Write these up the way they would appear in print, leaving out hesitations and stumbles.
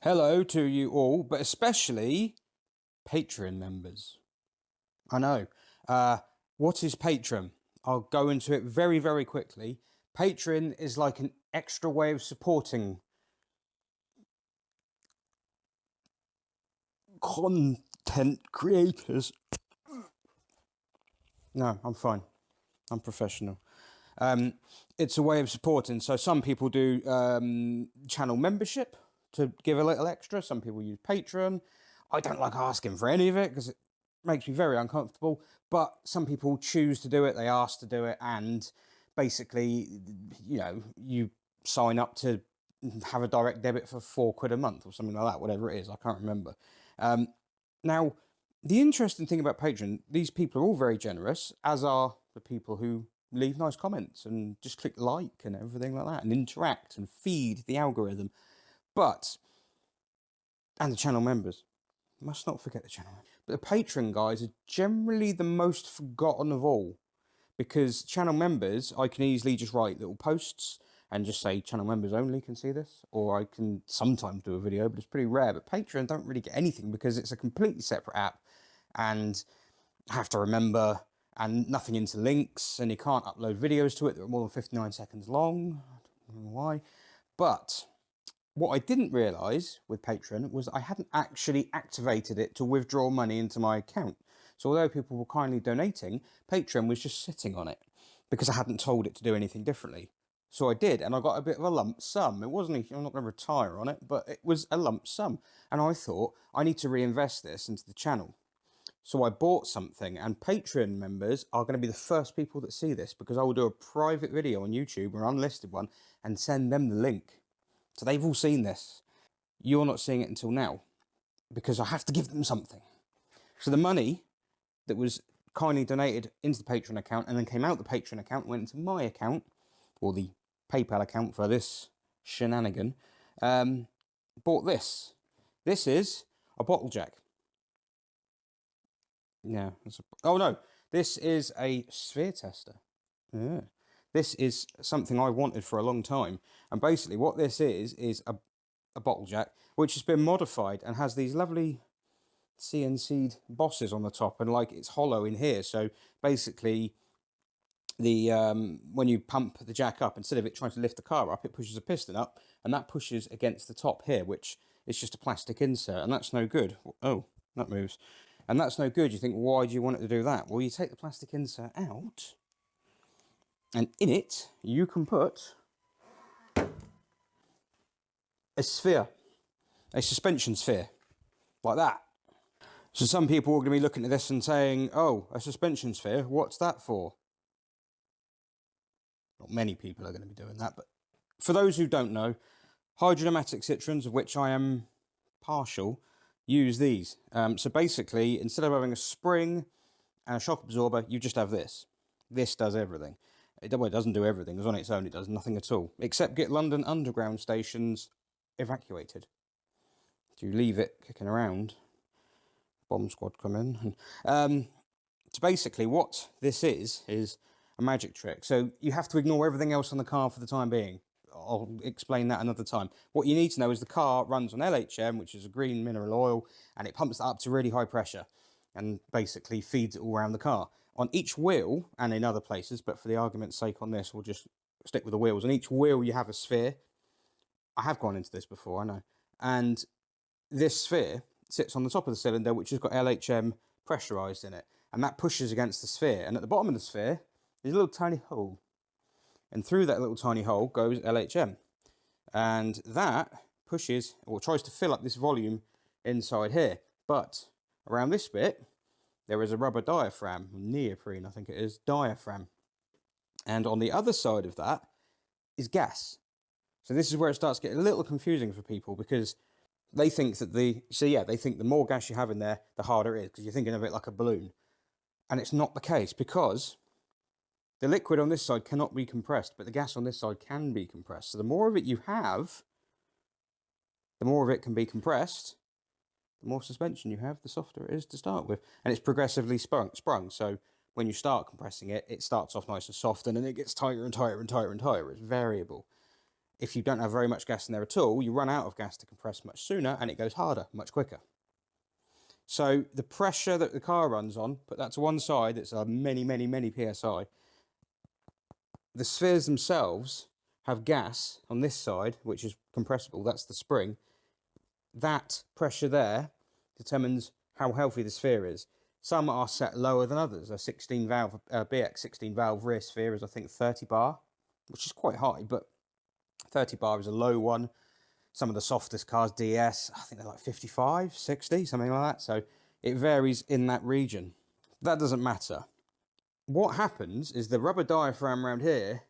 Hello to you all, but especially Patreon members. I know. What is Patreon? I'll go into it very, very quickly. Patreon is like an extra way of supporting content creators. No, I'm fine. I'm professional. It's a way of supporting. So some people do channel membership to give a little extra. Some people use Patreon. I don't like asking for any of it because it makes me very uncomfortable. But some people choose to do it. They ask to do it, and basically, you sign up to have a direct debit for £4 a month or something like that. Whatever it is, I can't remember. Now, the interesting thing about Patreon, these people are all very generous, as are the people who leave nice comments and just click like and everything like that and interact and feed the algorithm. And the channel members. Must not forget the channel. But the Patreon guys are generally the most forgotten of all, because channel members, I can easily just write little posts and just say channel members only can see this, or I can sometimes do a video, but it's pretty rare. But Patreon don't really get anything because it's a completely separate app, and I have to remember, and nothing interlinks, and you can't upload videos to it that are more than 59 seconds long. I don't know why. But what I didn't realise with Patreon was I hadn't actually activated it to withdraw money into my account. So although people were kindly donating, Patreon was just sitting on it because I hadn't told it to do anything differently. So I did, and I got a bit of a lump sum. It wasn't, I'm not going to retire on it, but it was a lump sum. And I thought, I need to reinvest this into the channel. So I bought something, and Patreon members are going to be the first people that see this, because I will do a private video on YouTube, or unlisted one, and send them the link. So they've all seen this. You're not seeing it until now, because I have to give them something. So the money that was kindly donated into the Patreon account and then came out the Patreon account, went into my account, or the PayPal account for this shenanigan, bought this. This is a bottle jack. Yeah. Oh no, this is a sphere tester. Yeah. This is something I wanted for a long time. And basically what this is a bottle jack, which has been modified and has these lovely CNC'd bosses on the top, and like it's hollow in here. So basically the when you pump the jack up, instead of it trying to lift the car up, it pushes a piston up, and that pushes against the top here, which is just a plastic insert, and that's no good. Oh, that moves. And that's no good. You think, why do you want it to do that? Well, you take the plastic insert out, and in it you can put a sphere, a suspension sphere, like that. So some people are going to be looking at this and saying, oh, a suspension sphere, what's that for? Not many people are going to be doing that, but for those who don't know, hydrodynamic Citroens, of which I am partial, use these. So basically, instead of having a spring and a shock absorber, you just have this. This does everything. It doesn't do everything, because on its own it does nothing at all, except get London Underground stations evacuated. So you leave it kicking around, bomb squad come in. So basically what this is a magic trick. So you have to ignore everything else on the car for the time being. I'll explain that another time. What you need to know is the car runs on LHM, which is a green mineral oil, and it pumps that up to really high pressure and basically feeds it all around the car. On each wheel, and in other places, but for the argument's sake on this, we'll just stick with the wheels. On each wheel you have a sphere. I have gone into this before, I know. And this sphere sits on the top of the cylinder, which has got LHM pressurised in it. And that pushes against the sphere. And at the bottom of the sphere is a little tiny hole. And through that little tiny hole goes LHM. And that pushes, or tries to fill up this volume inside here. But around this bit, there is a rubber diaphragm, neoprene I think it is, diaphragm. And on the other side of that is gas. So this is where it starts getting a little confusing for people, because they think that they think the more gas you have in there, the harder it is, because you're thinking of it like a balloon. And it's not the case, because the liquid on this side cannot be compressed, but the gas on this side can be compressed. So the more of it you have, the more of it can be compressed, the more suspension you have, the softer it is to start with. And it's progressively sprung. So when you start compressing it, it starts off nice and soft, and then it gets tighter and tighter and tighter and tighter. It's variable. if you don't have very much gas in there at all, you run out of gas to compress much sooner and it goes harder, much quicker. So the pressure that the car runs on, put that to one side, it's a many, many, many PSI. The spheres themselves have gas on this side, which is compressible, that's the spring. That pressure there determines how healthy the sphere is. Some are set lower than others. A 16 valve, BX 16 valve rear sphere is I think 30 bar, which is quite high, but 30 bar is a low one. Some of the softest cars, DS, I think they're like 55, 60, something like that. So it varies in that region. That doesn't matter. What happens is the rubber diaphragm around here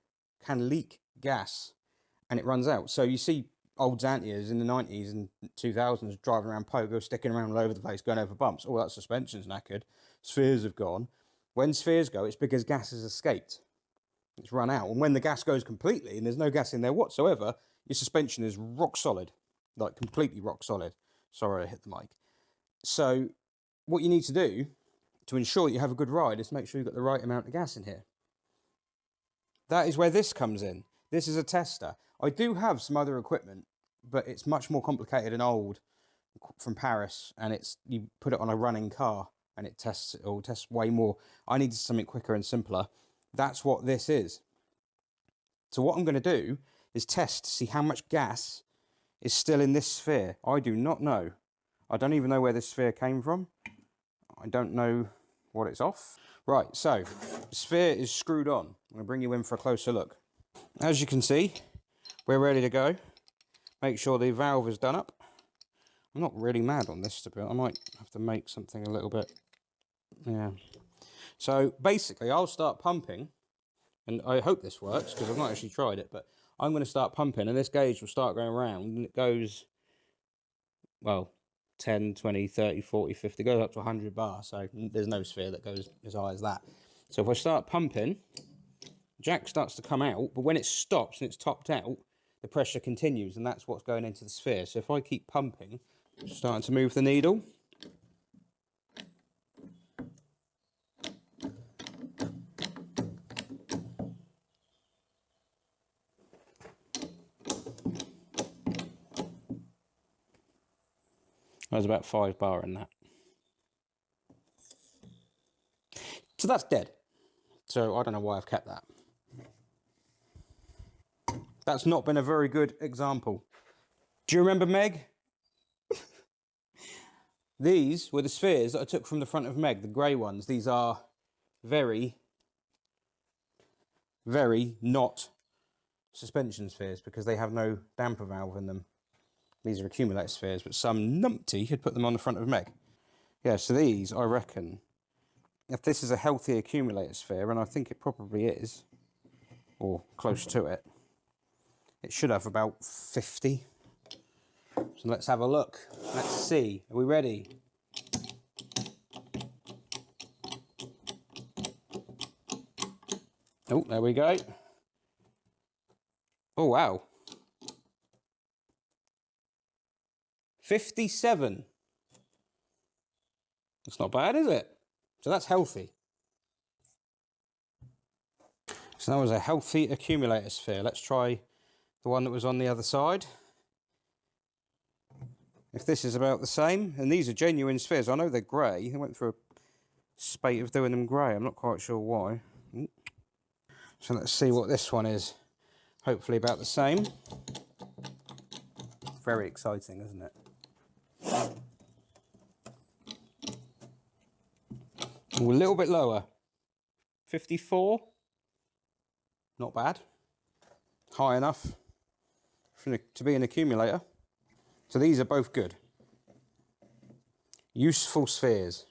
can leak gas and it runs out. So you see old Xantias in the 90s and 2000s driving around pogo, sticking around all over the place, going over bumps. All that suspension's knackered. Spheres have gone. When spheres go, it's because gas has escaped. It's run out. And when the gas goes completely and there's no gas in there whatsoever, your suspension is rock solid, like completely rock solid. Sorry, I hit the mic. So what you need to do to ensure you have a good ride is make sure you've got the right amount of gas in here. That is where this comes in. This is a tester. I do have some other equipment, but it's much more complicated and old from Paris, and you put it on a running car and it tests it all, tests way more. I needed something quicker and simpler. That's what this is. So what I'm going to do is test to see how much gas is still in this sphere. I do not know. I don't even know where this sphere came from. I don't know what it's off. Right, so the sphere is screwed on. I'm going to bring you in for a closer look. As you can see, we're ready to go. Make sure the valve is done up. I'm not really mad on this, to be honest. I might have to make something a little bit, yeah. So basically, I'll start pumping, and I hope this works because I've not actually tried it, but I'm going to start pumping, and this gauge will start going around, and it goes, well, 10, 20, 30, 40, 50, goes up to 100 bar, so there's no sphere that goes as high as that. So if I start pumping, jack starts to come out, but when it stops and it's topped out, the pressure continues, and that's what's going into the sphere. So if I keep pumping, starting to move the needle. There's about 5 bar in that. So that's dead. So I don't know why I've kept that. That's not been a very good example. Do you remember Meg? These were the spheres that I took from the front of Meg, the grey ones. These are very, very not suspension spheres because they have no damper valve in them. These are accumulator spheres, but some numpty had put them on the front of Meg. Yeah, so these, I reckon, if this is a healthy accumulator sphere, and I think it probably is, or close to it, it should have about 50. So let's have a look. Let's see. Are we ready? Oh, there we go. Oh, wow. 57. That's not bad, is it? So that's healthy. So that was a healthy accumulator sphere. Let's try the one that was on the other side. If this is about the same, and these are genuine spheres. I know they're grey. They went through a spate of doing them grey. I'm not quite sure why. So let's see what this one is. Hopefully about the same. Very exciting, isn't it? Ooh, a little bit lower. 54. Not bad. High enough to be an accumulator. So these are both good. Useful spheres.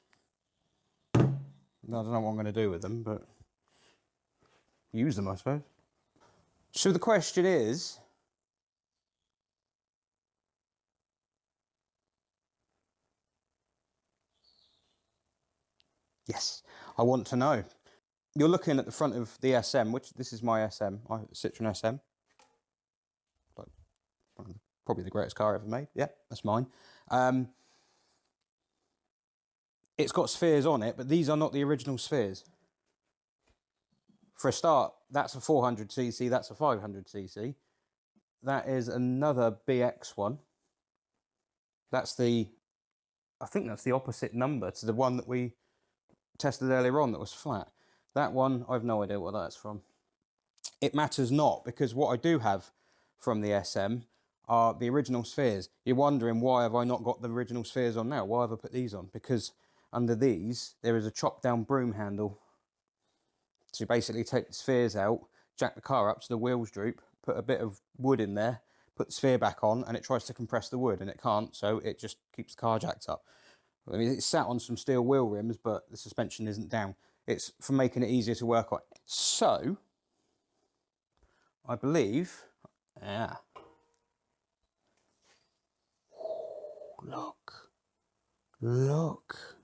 I don't know what I'm going to do with them, but use them, I suppose. So the question is, yes, I want to know. You're looking at the front of the SM, which this is my SM, CITROEN SM. Like, probably the greatest car ever made. Yeah, that's mine. It's got spheres on it, but these are not the original spheres. For a start, that's a 400cc, that's a 500cc. that is another BX one. That's the, I think that's the opposite number to the one that we tested earlier on that was flat. That one, I've no idea what that's from. It matters not, because what I do have from the SM are the original spheres. You're wondering, why have I not got the original spheres on now? Why have I put these on? Because under these, there is a chop down broom handle. So you basically take the spheres out, jack the car up so the wheels droop, put a bit of wood in there, put the sphere back on, and it tries to compress the wood, and it can't, so it just keeps the car jacked up. I mean, it's sat on some steel wheel rims, but the suspension isn't down. It's for making it easier to work on. So, I believe, yeah. Look. Look.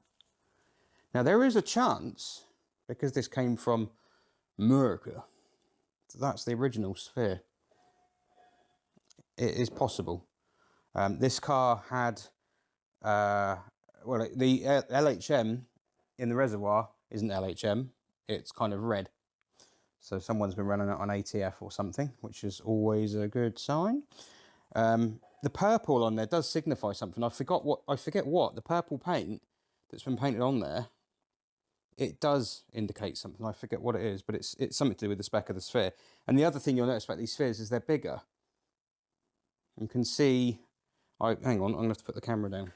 Now, there is a chance, because this came from America, that's the original sphere. It is possible. This car had, well, the LHM in the reservoir isn't LHM, it's kind of red. So someone's been running it on ATF or something, which is always a good sign. The purple on there does signify something. I forget what. The purple paint that's been painted on there, it does indicate something. I forget what it is, but it's something to do with the spec of the sphere. And the other thing you'll notice about these spheres is they're bigger. You can see, hang on, I'm going to have to put the camera down.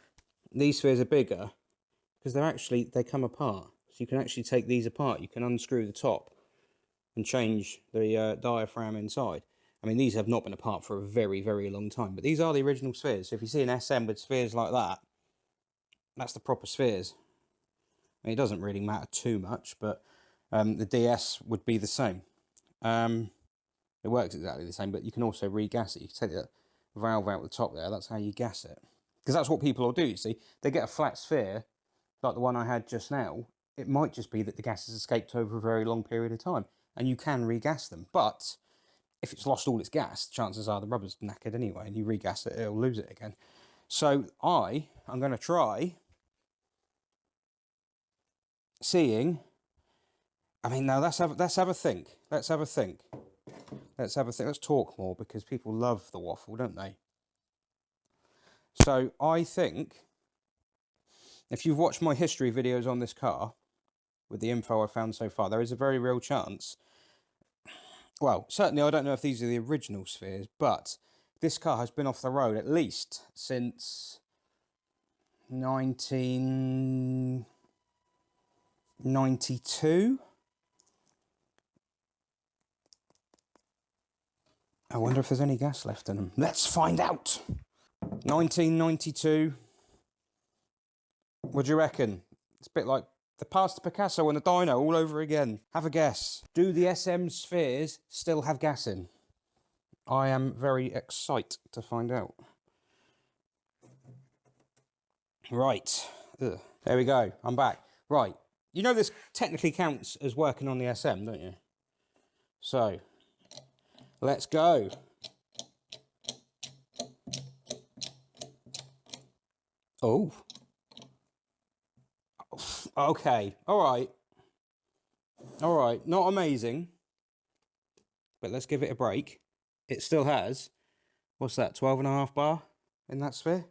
These spheres are bigger because they come apart. So you can actually take these apart. You can unscrew the top and change the diaphragm inside. I mean, these have not been apart for a very, very long time, but these are the original spheres. So if you see an SM with spheres like that, that's the proper spheres. I mean, it doesn't really matter too much, but the DS would be the same. It works exactly the same, but you can also regas it. You can take the valve out the top there. That's how you gas it. Because that's what people will do, you see. They get a flat sphere, like the one I had just now. It might just be that the gas has escaped over a very long period of time, and you can regas them. But if it's lost all its gas, chances are the rubber's knackered anyway, and you regas it, it'll lose it again. So I'm going to try seeing. I mean, now let's have a think. Let's have a think. Let's talk more, because people love the waffle, don't they? So I think, if you've watched my history videos on this car, with the info I've found so far, there is a very real chance. Well, certainly I don't know if these are the original spheres, but this car has been off the road at least since 1992. I wonder if there's any gas left in them. Let's find out. 1992. What do you reckon? It's a bit like the past Picasso and the dyno all over again. Have a guess. Do the SM spheres still have gas in? I am very excited to find out. Right. Ugh. There we go. I'm back. Right. You know this technically counts as working on the SM, don't you? So, let's go. Oh. Okay. All right. All right. Not amazing. But let's give it a break. It still has, what's that, 12.5 bar in that sphere?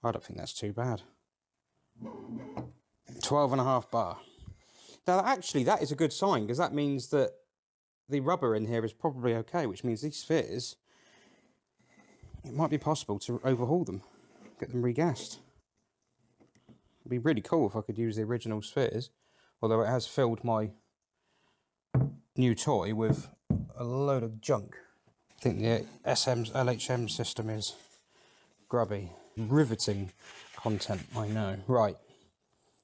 I don't think that's too bad. 12.5 bar. Now, actually, that is a good sign, because that means that the rubber in here is probably okay, which means these spheres, it might be possible to overhaul them, get them regassed. It'd be really cool if I could use the original spheres, although it has filled my new toy with a load of junk. I think the SM's LHM system is grubby. Riveting content, I know. Right.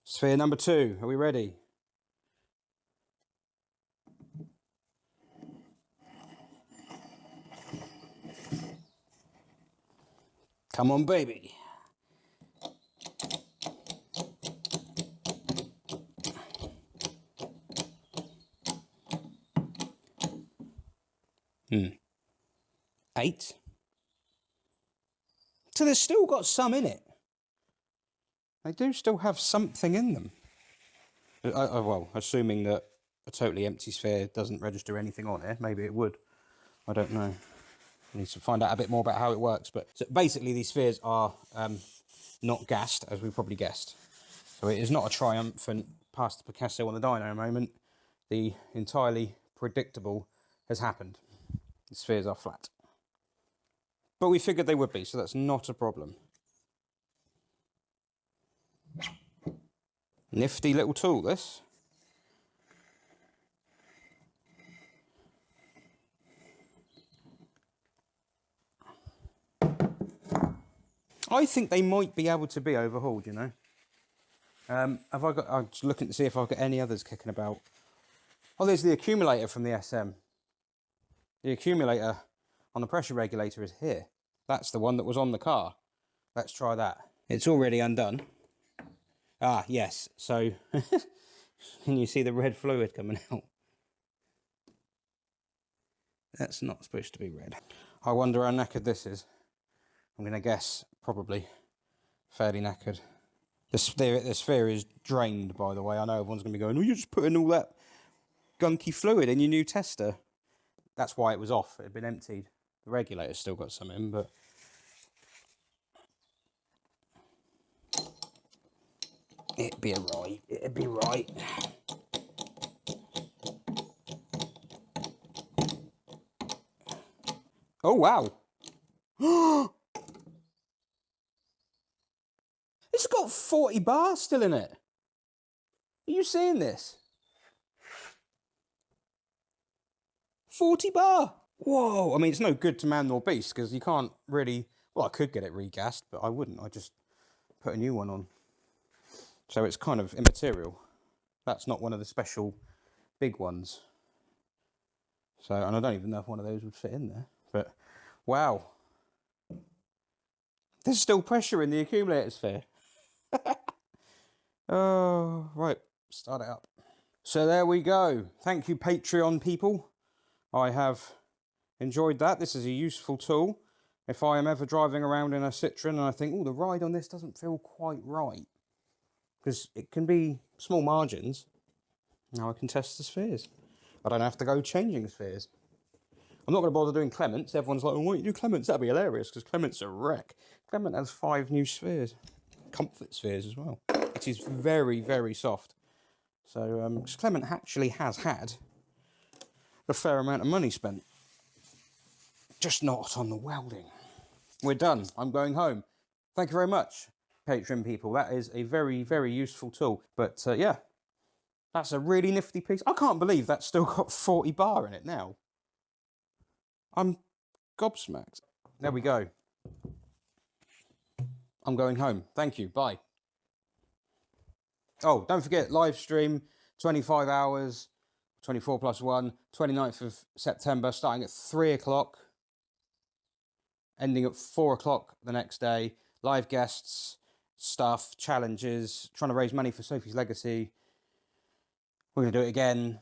Sphere number 2. Are we ready? Come on, baby. Hmm. 8. So there's still got some in it. They do still have something in them. Well, assuming that a totally empty sphere doesn't register anything on it, maybe it would. I don't know. I need to find out a bit more about how it works. But so basically, these spheres are not gassed, as we probably guessed. So it is not a triumphant pass to Picasso on the dyno moment. The entirely predictable has happened. The spheres are flat. But we figured they would be, so that's not a problem. Nifty little tool, this. I think they might be able to be overhauled, you know. I'm just looking to see if I've got any others kicking about. Oh, there's the accumulator from the SM. The accumulator on the pressure regulator is here. That's the one that was on the car. Let's try that. It's already undone. Ah, yes. So, can you see the red fluid coming out? That's not supposed to be red. I wonder how knackered this is. I'm going to guess probably fairly knackered. The sphere is drained, by the way. I know everyone's going to be going, oh, you're just putting all that gunky fluid in your new tester. That's why it was off. It had been emptied. The regulator's still got some in, but... it'd be alright. It'd be right. Oh, wow. It's got 40 bars still in it. Are you seeing this? 40 bar. Whoa. I mean, it's no good to man nor beast because you can't really... well, I could get it regassed, but I wouldn't. I'd just put a new one on. So it's kind of immaterial. That's not one of the special big ones. So, and I don't even know if one of those would fit in there. But, wow. There's still pressure in the accumulator sphere. Oh, right. Start it up. So there we go. Thank you, Patreon people. I have enjoyed that. This is a useful tool. If I am ever driving around in a Citroen and I think, oh, the ride on this doesn't feel quite right, because it can be small margins, now I can test the spheres. I don't have to go changing spheres. I'm not going to bother doing Clements. Everyone's like, oh, why don't you do Clements? That'd be hilarious, because Clements are a wreck. Clement has 5 new spheres. Comfort spheres as well. It is very, very soft. So, Clement actually has had a fair amount of money spent. Just not on the welding. We're done. I'm going home. Thank you very much, Patreon people. That is a very, very useful tool. But, yeah, that's a really nifty piece. I can't believe that's still got 40 bar in it now. I'm gobsmacked. There we go. I'm going home. Thank you. Bye. Oh, don't forget, live stream, 25 hours, 24 plus 1, 29th of September, starting at 3 o'clock, ending at 4 o'clock the next day. Live guests, stuff, challenges, trying to raise money for Sophie's Legacy. We're going to do it again.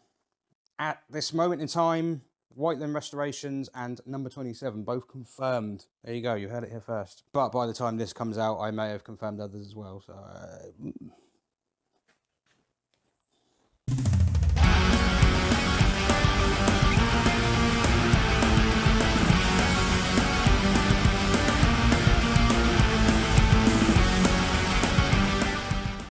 At this moment in time, Whiteland Restorations and number 27, both confirmed. There you go, you heard it here first. But by the time this comes out, I may have confirmed others as well. So